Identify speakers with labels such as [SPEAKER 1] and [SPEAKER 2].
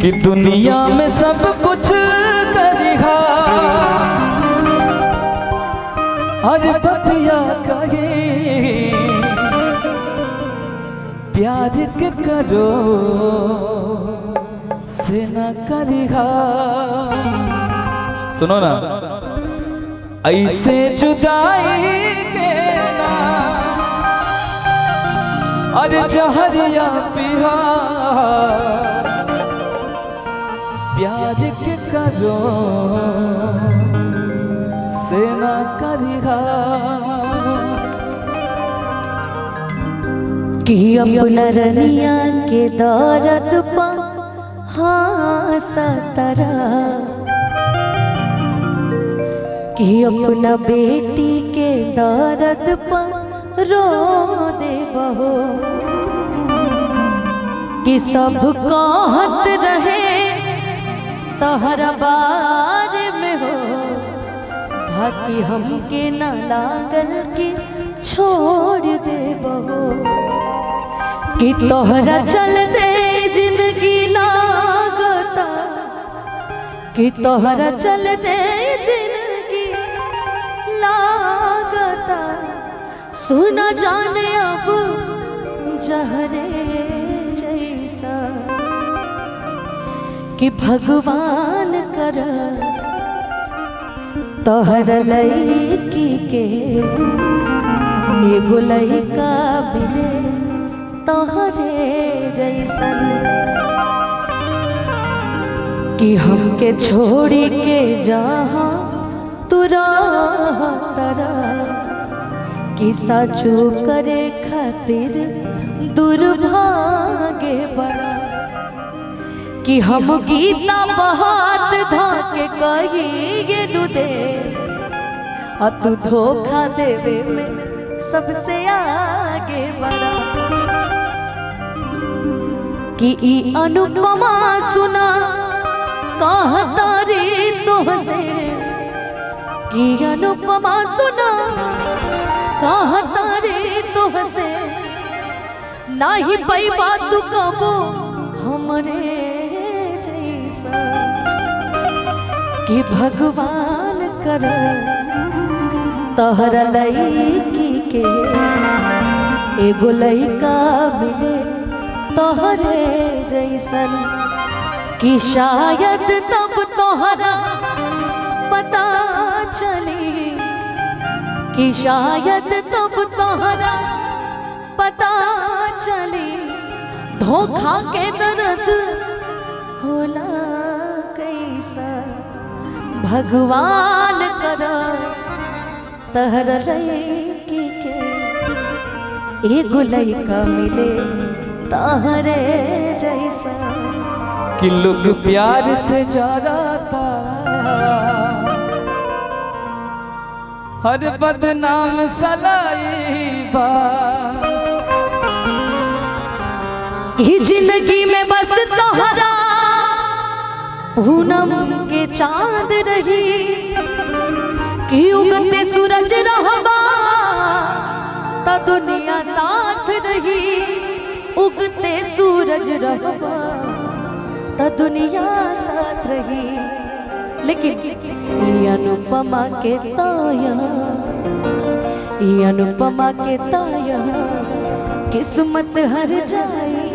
[SPEAKER 1] कि दुनिया में सब कुछ करिहा हर बतिया कहे प्यार के करो से न करिहा। सुनो ना, ऐसे जुदाई के ना अरे जहरिया पिहा प्यार के करो से न करिहा।
[SPEAKER 2] कि अपना रनिया के दर्द पा सतरा कि अपना बेटी के दर्द पर रो दे बहो। कि सब कहत रहे तोहरा बारे में हो बाकी हमके न लागल कि छोड़ दे बहो। कि तोहरा चल दे जिंदगी लागता कि तोहरा चल दे जिंदगी लागता सुना जाने अब जहरे जैसा। कि भगवान करस तोहरा लईकी के एगो लईका मिले तोहरे जैसन। कि हमके छोड़ी के जहाँ तू तरा कि साचो करे खातिर दुर्भाग्य बड़ा। कि हम गीता बहात धाके कही नु दे और तू धोखा देवे में सबसे आगे बढ़ा। कि ई अनुपमा सुना कहता रे तुहसे कि अनुपमा सुना कहता रे तुहसे नाही पई बात कबो हमरे जैसा। कि भगवान करस तोहरा लईकी के एगो लईका मिले तोहरे जैसन। कि शायद तब तोहरा पता चली कि शायद तब तोहरा पता चली धोखा के दर्द होला कैसा। भगवान करस तोहरा लईकी के एगो लईका मिले तोहरे जैसा।
[SPEAKER 1] कि लोग प्यार से जराता हर बदनाम सलाई बा।
[SPEAKER 2] कि जिंदगी में बस तोहरा पूनम के चांद रही कि उगते सूरज रहबा तो दुनिया साथ रही। उगते सूरज रहबा तो दुनिया साथ रही। लेकिन ये अनुपमा के ताया ये अनुपमा के ताया किस्मत हर जाए